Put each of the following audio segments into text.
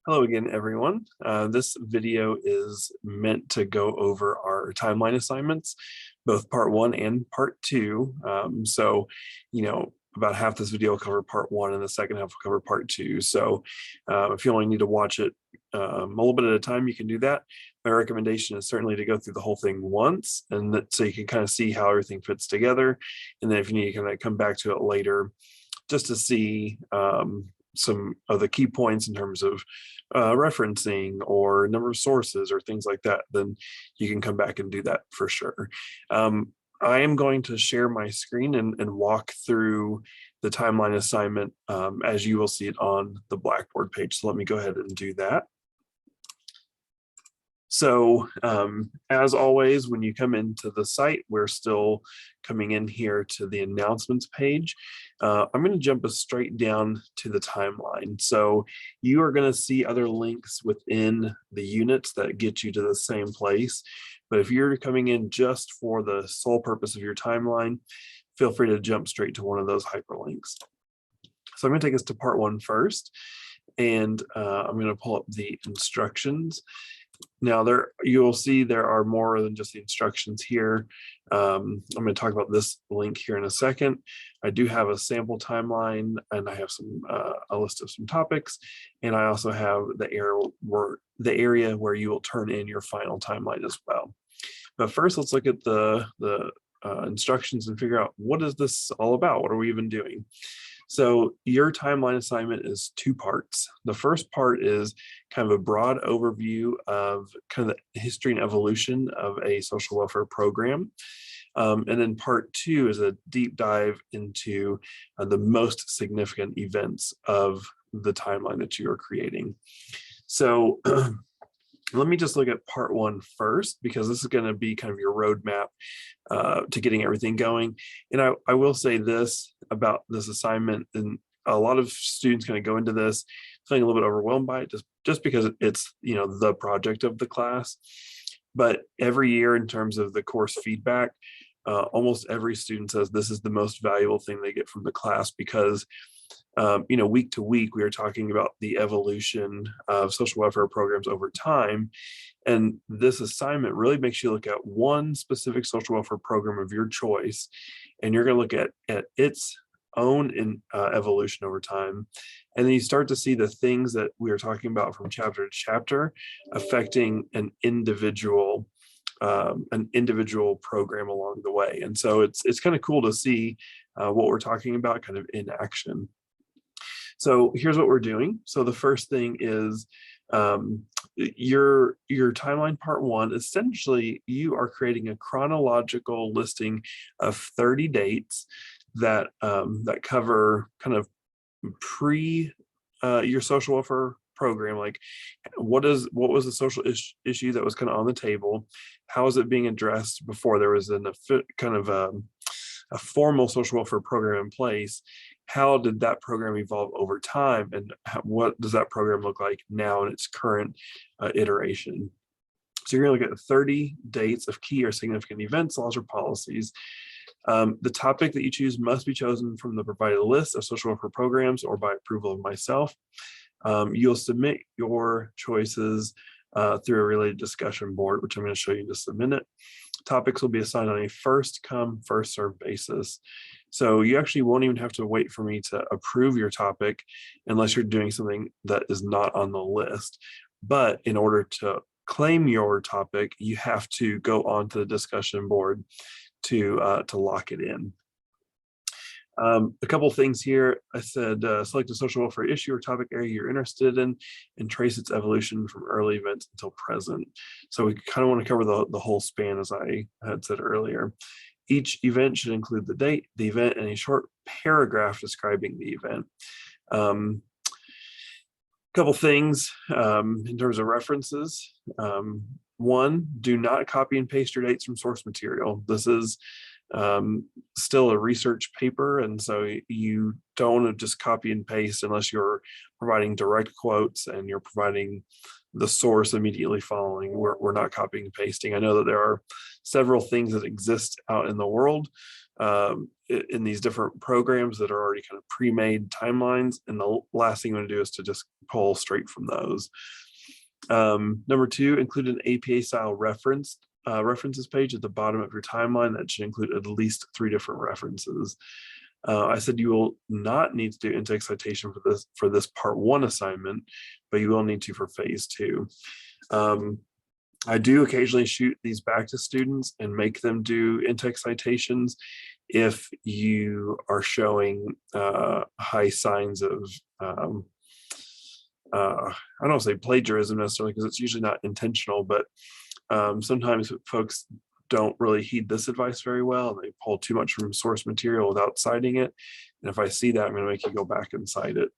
Hello again, everyone. This video is meant to go over our timeline assignments, both part one and part two. About half this video will cover part one and the second half will cover part two. So if you only need to watch it a little bit at a time, you can do that. My recommendation is certainly to go through the whole thing once, and so you can kind of see how everything fits together. And then if you need to kind of come back to it later, just to see some of the key points in terms of referencing or number of sources or things like that, then you can come back and do that for sure. I am going to share my screen and walk through the timeline assignment as you will see it on the Blackboard page. So let me go ahead and do that. So as always, when you come into the site, we're still coming in here to the announcements page. I'm going to jump us straight down to the timeline. So you are going to see other links within the units that get you to the same place. But if you're coming in just for the sole purpose of your timeline, feel free to jump straight to one of those hyperlinks. So I'm going to take us to part one first, and I'm going to pull up the instructions. Now you'll see there are more than just the instructions here. I'm going to talk about this link here in a second. I do have a sample timeline, and I have a list of some topics, and I also have the area where you will turn in your final timeline as well. But first, let's look at the instructions and figure out, what is this all about? What are we even doing? So your timeline assignment is two parts. The first part is kind of a broad overview of kind of the history and evolution of a social welfare program. And then part two is a deep dive into the most significant events of the timeline that you are creating. So let me just look at part one first, because this is going to be kind of your roadmap to getting everything going. And I will say this about this assignment, and a lot of students kind of go into this feeling a little bit overwhelmed by it, just because it's the project of the class. But every year, in terms of the course feedback, almost every student says this is the most valuable thing they get from the class, because week to week, we are talking about the evolution of social welfare programs over time. And this assignment really makes you look at one specific social welfare program of your choice, and you're going to look at its own evolution over time. And then you start to see the things that we are talking about from chapter to chapter affecting an individual program along the way. And so it's kind of cool to see what we're talking about kind of in action. So here's what we're doing. So the first thing is your timeline part one. Essentially, you are creating a chronological listing of 30 dates that cover kind of pre your social welfare program. Like, what was the social issue that was kind of on the table? How is it being addressed before there was a formal social welfare program in place? How did that program evolve over time, and what does that program look like now in its current iteration? So you're going to look at 30 dates of key or significant events, laws, or policies. The topic that you choose must be chosen from the provided list of social welfare programs or by approval of myself. You'll submit your choices through a related discussion board, which I'm going to show you in just a minute. Topics will be assigned on a first come, first served basis. So you actually won't even have to wait for me to approve your topic unless you're doing something that is not on the list. But in order to claim your topic, you have to go onto the discussion board to lock it in. A couple things here. I said select a social welfare issue or topic area you're interested in and trace its evolution from early events until present. So we kind of want to cover the whole span, as I had said earlier. Each event should include the date, the event, and a short paragraph describing the event. Couple things in terms of references. One, do not copy and paste your dates from source material. This is still a research paper, and so you don't want to just copy and paste unless you're providing direct quotes and you're providing the source immediately following. We're not copying and pasting. I know that there are several things that exist out in the world in these different programs that are already kind of pre-made timelines, and the last thing you want to do is to just pull straight from those. Number two, include an APA style references page at the bottom of your timeline that should include at least 3 different references. I said you will not need to do in-text citation for this part 1 assignment, but you will need to for phase 2. I do occasionally shoot these back to students and make them do in-text citations if you are showing high signs of I don't say plagiarism necessarily, because it's usually not intentional, but sometimes folks don't really heed this advice very well. They pull too much from source material without citing it. And if I see that, I'm going to make you go back and cite it.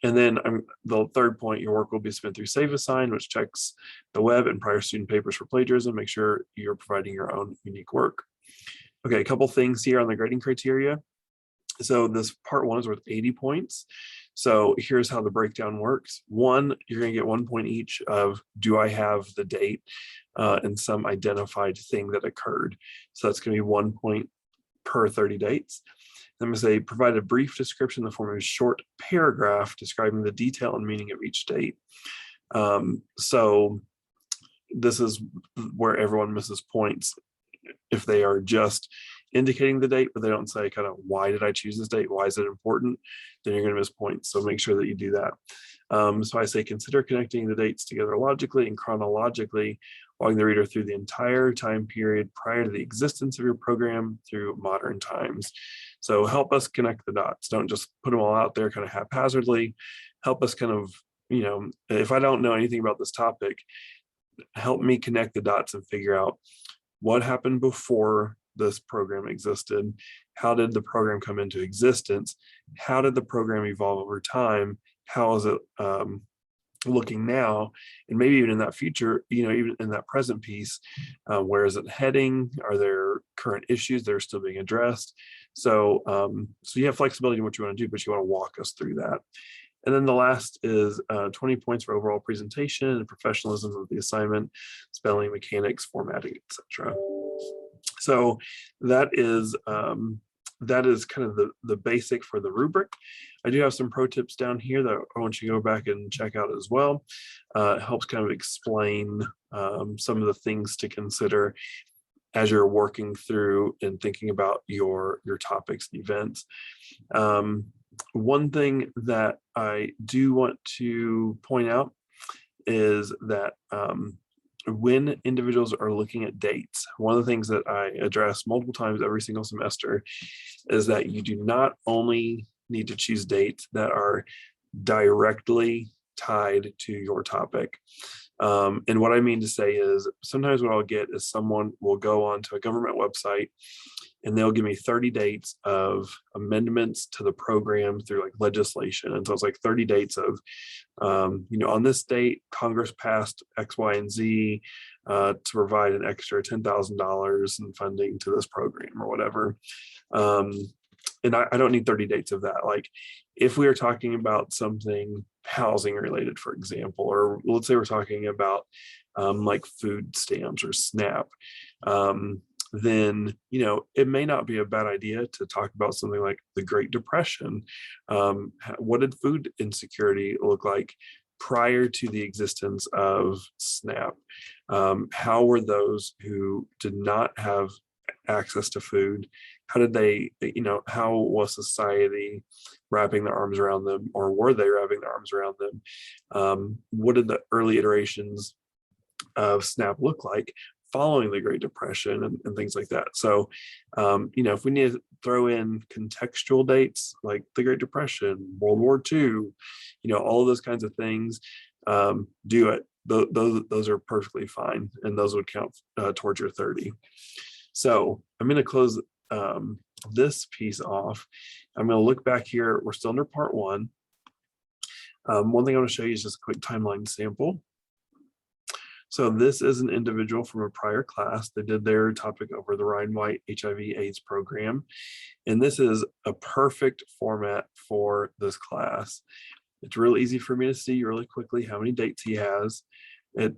And then the third point, your work will be submitted through SafeAssign, which checks the web and prior student papers for plagiarism. Make sure you're providing your own unique work. Okay, a couple things here on the grading criteria. So this part 1 is worth 80 points. So here's how the breakdown works. 1, you're going to get 1 point each of, do I have the date and some identified thing that occurred? So that's going to be 1 point per 30 dates. I'm going to say, provide a brief description in the form of a short paragraph describing the detail and meaning of each date. So this is where everyone misses points. If they are just indicating the date, but they don't say kind of, why did I choose this date? Why is it important? Then you're going to miss points. So make sure that you do that. So I say, consider connecting the dates together logically and chronologically, walking the reader through the entire time period prior to the existence of your program through modern times. So help us connect the dots. Don't just put them all out there kind of haphazardly. Help us kind of, if I don't know anything about this topic, help me connect the dots and figure out what happened before this program existed. How did the program come into existence? How did the program evolve over time? How is it looking now? And maybe even in that future, even in that present piece, where is it heading? Are there current issues that are still being addressed? So you have flexibility in what you want to do, but you want to walk us through that. And then the last is 20 points for overall presentation and professionalism of the assignment, spelling, mechanics, formatting, etc. So that is kind of the basic for the rubric. I do have some pro tips down here that I want you to go back and check out as well. It helps kind of explain some of the things to consider as you're working through and thinking about your topics and events. One thing that I do want to point out is that when individuals are looking at dates, one of the things that I address multiple times every single semester is that you do not only need to choose dates that are directly tied to your topic. And what I mean to say is, sometimes what I'll get is someone will go onto a government website and they'll give me 30 dates of amendments to the program through like legislation. And so it's like 30 dates of, on this date, Congress passed X, Y, and Z to provide an extra $10,000 in funding to this program or whatever. And I don't need 30 dates of that. Like, if we are talking about something housing related, for example, or let's say we're talking about like food stamps or SNAP, then it may not be a bad idea to talk about something like the Great Depression. What did food insecurity look like prior to the existence of SNAP? How were those who did not have access to food, how did they, how was society wrapping their arms around them, or were they wrapping their arms around them? What did the early iterations of SNAP look like following the Great Depression and things like that? So, if we need to throw in contextual dates like the Great Depression, World War II, all of those kinds of things, do it. Those are perfectly fine, and those would count towards your 30. So I'm going to close this piece off. I'm going to look back here. We're still under part 1. One thing I want to show you is just a quick timeline sample. So this is an individual from a prior class. They did their topic over the Ryan White HIV/AIDS program. And this is a perfect format for this class. It's real easy for me to see really quickly how many dates he has. It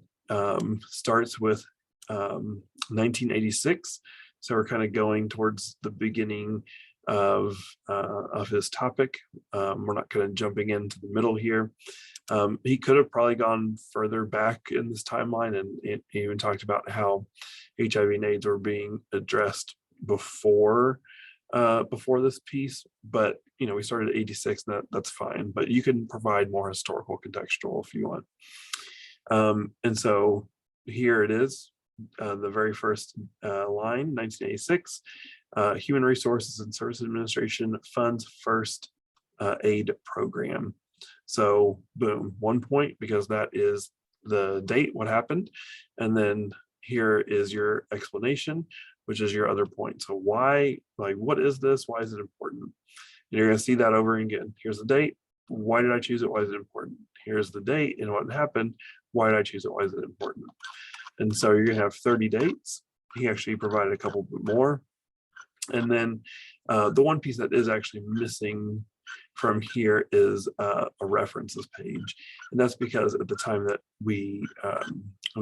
starts with 1986. So we're kind of going towards the beginning of his topic. We're not kind of jumping into the middle here. He could have probably gone further back in this timeline, and he even talked about how HIV and AIDS were being addressed before this piece. But we started at 86, and that's fine. But you can provide more historical contextual if you want. And so here it is, the very first line, 1986. Human Resources and Services Administration funds first aid program. So boom, 1 point, because that is the date, what happened. And then here is your explanation, which is your other point. So why, what is this? Why is it important? And you're going to see that over again. Here's the date. Why did I choose it? Why is it important? Here's the date and what happened. Why did I choose it? Why is it important? And so you're going to have 30 dates. He actually provided a couple bit more. And then the one piece that is actually missing from here is a references page. And that's because at the time that we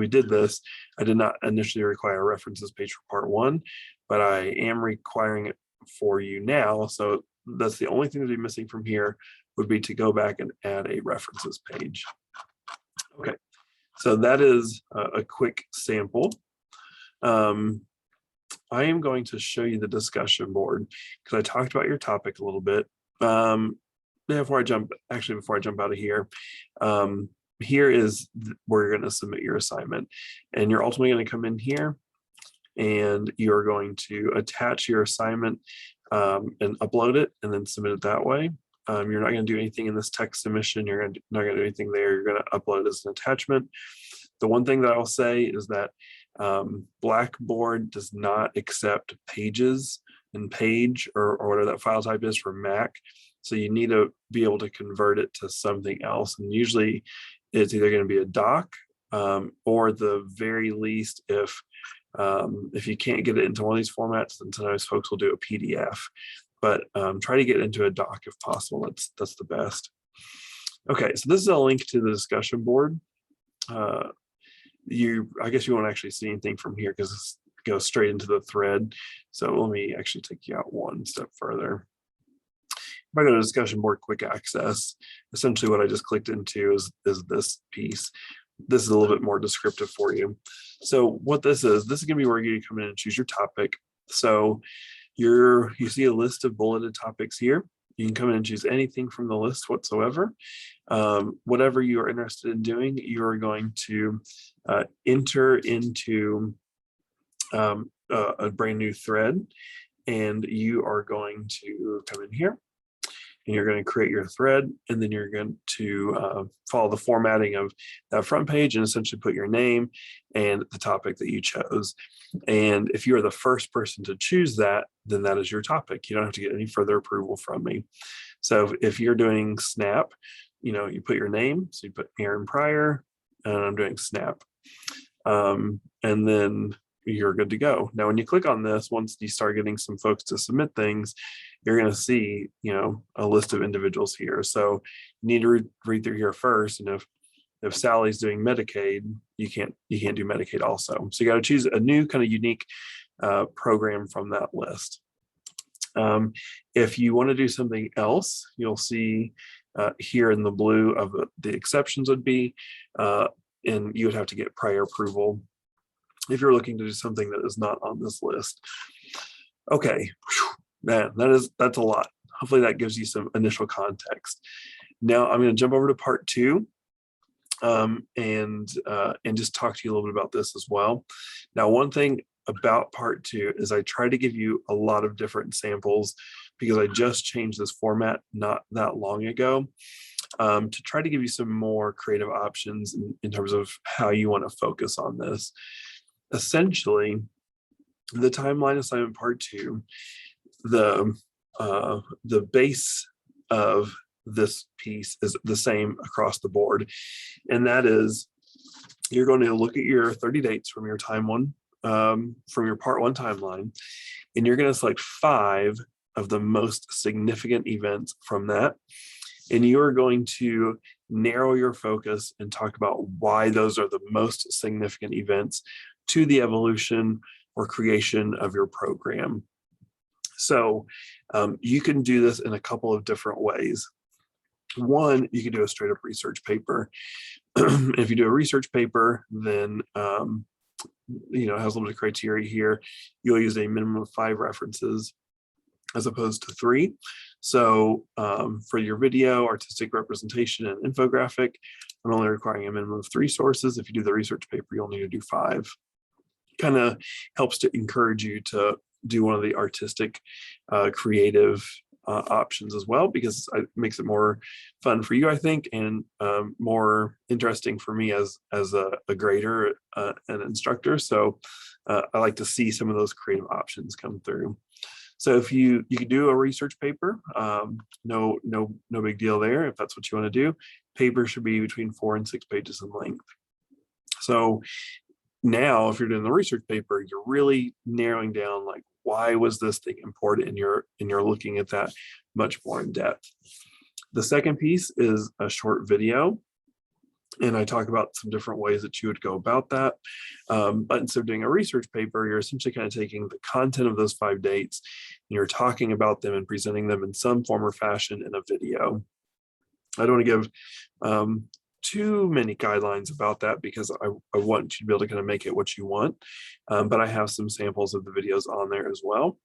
did this, I did not initially require a references page for part 1, but I am requiring it for you now. So that's the only thing to be missing from here, would be to go back and add a references page. Okay, so that is a quick sample. I am going to show you the discussion board because I talked about your topic a little bit. Before I jump out of here, here is where you're going to submit your assignment, and you're ultimately going to come in here and you're going to attach your assignment and upload it and then submit it that way. You're not going to do anything in this text submission. You're not going to do anything there. You're going to upload it as an attachment. The one thing that I'll say is that Blackboard does not accept pages and page or whatever that file type is for Mac. So you need to be able to convert it to something else. And usually it's either going to be a doc or the very least, if you can't get it into one of these formats, then sometimes folks will do a PDF. But try to get into a doc if possible. That's the best. Okay, so this is a link to the discussion board. I guess you won't actually see anything from here because it goes straight into the thread. So let me actually take you out one step further. If I go to discussion board quick access, essentially what I just clicked into is this piece. This is a little bit more descriptive for you. So what this is going to be where you come in and choose your topic. So you see a list of bulleted topics here. You can come in and choose anything from the list whatsoever. Whatever you are interested in doing, you are going to enter into a brand new thread, and you are going to come in here and you're going to create your thread, and then you're going to follow the formatting of that front page and essentially put your name and the topic that you chose. And if you are the first person to choose that, then that is your topic. You don't have to get any further approval from me. So if you're doing SNAP, you put your name. So you put Aaron Pryor, and I'm doing SNAP. And then you're good to go. Now, when you click on this, once you start getting some folks to submit things, you're going to see, a list of individuals here. So you need to read through here first. And if Sally's doing Medicaid, you can't do Medicaid also. So you got to choose a new kind of unique program from that list. If you want to do something else, you'll see here in the blue of the exceptions would be, and you would have to get prior approval if you're looking to do something that is not on this list. Okay, man, that's a lot. Hopefully that gives you some initial context. Now I'm going to jump over to part 2 and just talk to you a little bit about this as well. Now, one thing about part 2 is I try to give you a lot of different samples because I just changed this format not that long ago, to try to give you some more creative options in terms of how you want to focus on this. Essentially, the timeline assignment part 2, the base of this piece is the same across the board, and that is you're going to look at your 30 dates from your from your part one timeline, and you're going to select 5 of the most significant events from that. And you are going to narrow your focus and talk about why those are the most significant events to the evolution or creation of your program. So you can do this in a couple of different ways. One, you can do a straight up research paper. If you do a research paper, then it has a little bit of criteria here. You'll use a minimum of 5 references as opposed to 3. So for your video, artistic representation, and infographic, I'm only requiring a minimum of 3 sources. If you do the research paper, you'll need to do 5. Kind of helps to encourage you to do one of the artistic, creative options as well, because it makes it more fun for you, I think, and more interesting for me as a grader, and instructor. So I like to see some of those creative options come through. So if you could do a research paper, no big deal there. If that's what you want to do, paper should be between 4 and 6 pages in length. So now, if you're doing the research paper, you're really narrowing down, like, why was this thing important, and you're looking at that much more in depth. The second piece is a short video, and I talk about some different ways that you would go about that. But instead of doing a research paper, you're essentially kind of taking the content of those 5 dates, and you're talking about them and presenting them in some form or fashion in a video. I don't want to give too many guidelines about that, because I want you to be able to kind of make it what you want. But I have some samples of the videos on there as well.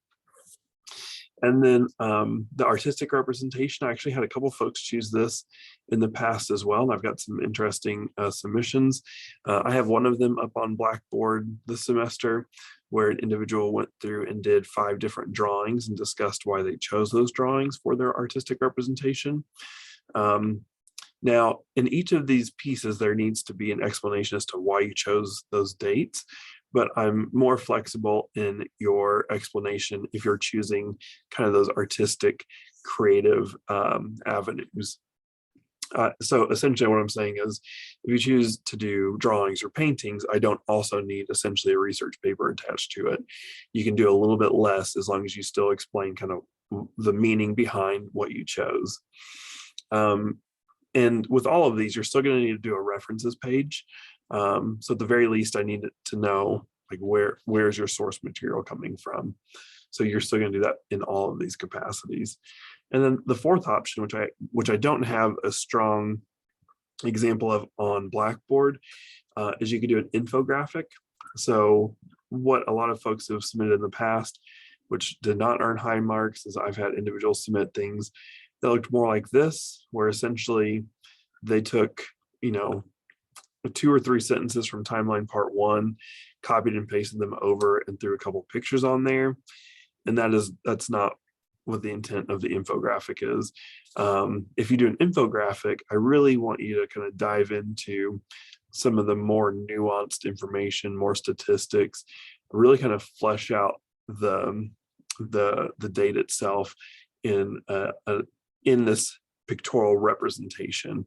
And then the artistic representation, I actually had a couple folks choose this in the past as well, and I've got some interesting submissions. I have one of them up on Blackboard this semester, where an individual went through and did 5 different drawings and discussed why they chose those drawings for their artistic representation. Now, in each of these pieces, there needs to be an explanation as to why you chose those dates, but I'm more flexible in your explanation if you're choosing kind of those artistic, creative avenues. So essentially what I'm saying is, if you choose to do drawings or paintings, I don't also need essentially a research paper attached to it. You can do a little bit less, as long as you still explain kind of the meaning behind what you chose. And with all of these, you're still going to need to do a references page. So at the very least, I need to know, like, where's your source material coming from. So you're still going to do that in all of these capacities. And then the fourth option, which I don't have a strong example of on Blackboard, is you can do an infographic. So what a lot of folks have submitted in the past, which did not earn high marks, is I've had individuals submit things that looked more like this, where essentially they took, 2 or 3 sentences from timeline part 1, copied and pasted them over, and threw a couple pictures on there. And that's not what the intent of the infographic is. If you do an infographic, I really want you to kind of dive into some of the more nuanced information, more statistics, really kind of flesh out the data itself in this pictorial representation,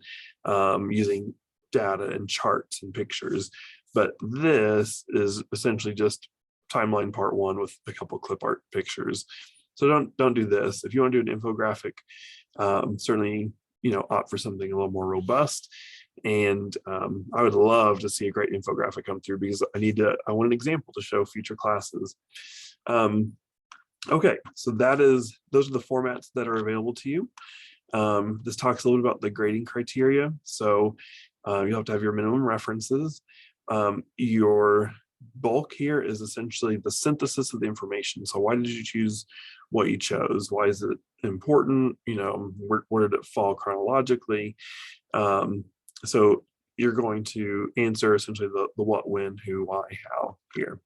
using data and charts and pictures. But this is essentially just timeline part 1 with a couple clip art pictures. So don't do this. If you want to do an infographic, certainly opt for something a little more robust. And I would love to see a great infographic come through, because I want an example to show future classes. Okay, so those are the formats that are available to you. This talks a little bit about the grading criteria. So you have to have your minimum references. Your bulk here is essentially the synthesis of the information. So why did you choose what you chose? Why is it important? Where did it fall chronologically? So you're going to answer essentially the what, when, who, why, how here.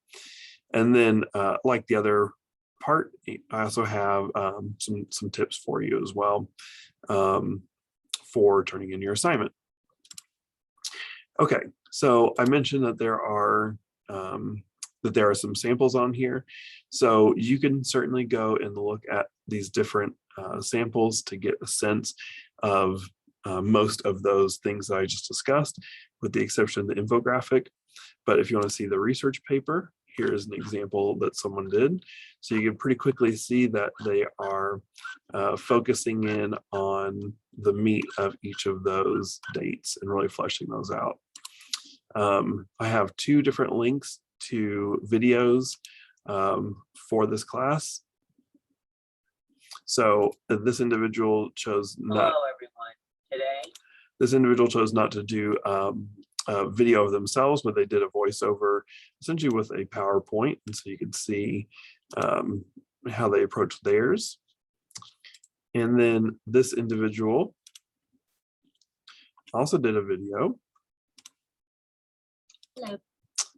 And then like the other part, I also have some tips for you as well for turning in your assignment. Okay, so I mentioned that there are some samples on here. So you can certainly go and look at these different samples to get a sense of most of those things that I just discussed, with the exception of the infographic. But if you want to see the research paper, here is an example that someone did. So you can pretty quickly see that they are focusing in on the meat of each of those dates and really fleshing those out. I have 2 different links to videos for this class. So this individual chose not. Hello, everyone. Today, this individual chose not to do a video of themselves, but they did a voiceover essentially with a PowerPoint. And so you can see how they approached theirs. And then this individual also did a video. hello.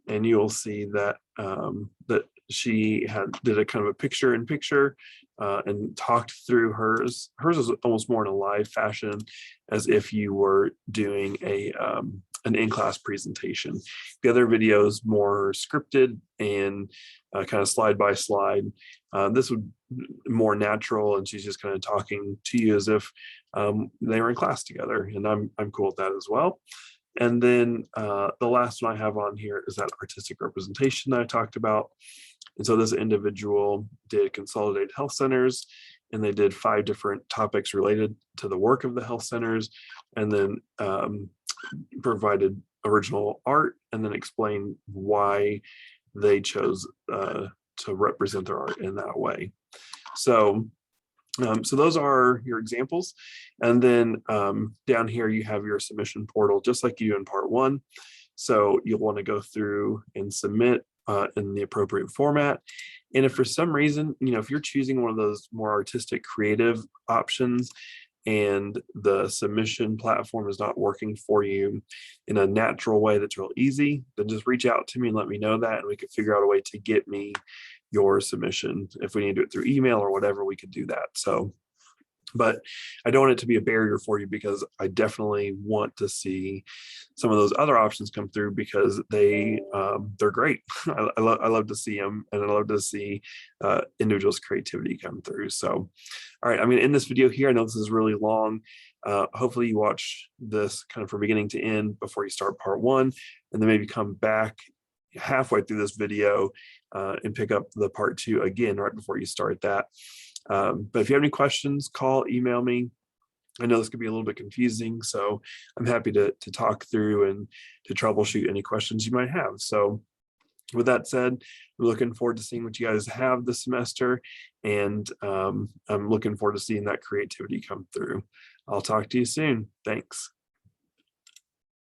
And you'll see that that she did a kind of a picture-in-picture and talked through hers. Hers is almost more in a live fashion, as if you were doing an in-class presentation. The other video is more scripted and kind of slide by slide. This would more natural, and she's just kind of talking to you as if they were in class together, and I'm cool with that as well. And then the last one I have on here is that artistic representation that I talked about. And so this individual did consolidated health centers, and they did 5 different topics related to the work of the health centers, and then provided original art, and then explained why they chose to represent their art in that way. So so those are your examples. And then down here you have your submission portal, just like you do in part 1. So you'll want to go through and submit in the appropriate format. And if for some reason, if you're choosing one of those more artistic, creative options, and the submission platform is not working for you in a natural way that's real easy, then just reach out to me and let me know that, and we could figure out a way to get me your submission. If we need to do it through email or whatever, we could do that. So, but I don't want it to be a barrier for you, because I definitely want to see some of those other options come through, because they're great. I love to see them, and I love to see individuals' creativity come through. So, all right, I'm going to end this video here. I know this is really long. Hopefully you watch this kind of from beginning to end before you start part 1, and then maybe come back halfway through this video and pick up the part 2 again right before you start that. But if you have any questions, call, email me. I know this could be a little bit confusing, so I'm happy to talk through and to troubleshoot any questions you might have. So with that said, we're looking forward to seeing what you guys have this semester, and I'm looking forward to seeing that creativity come through. I'll talk to you soon. Thanks.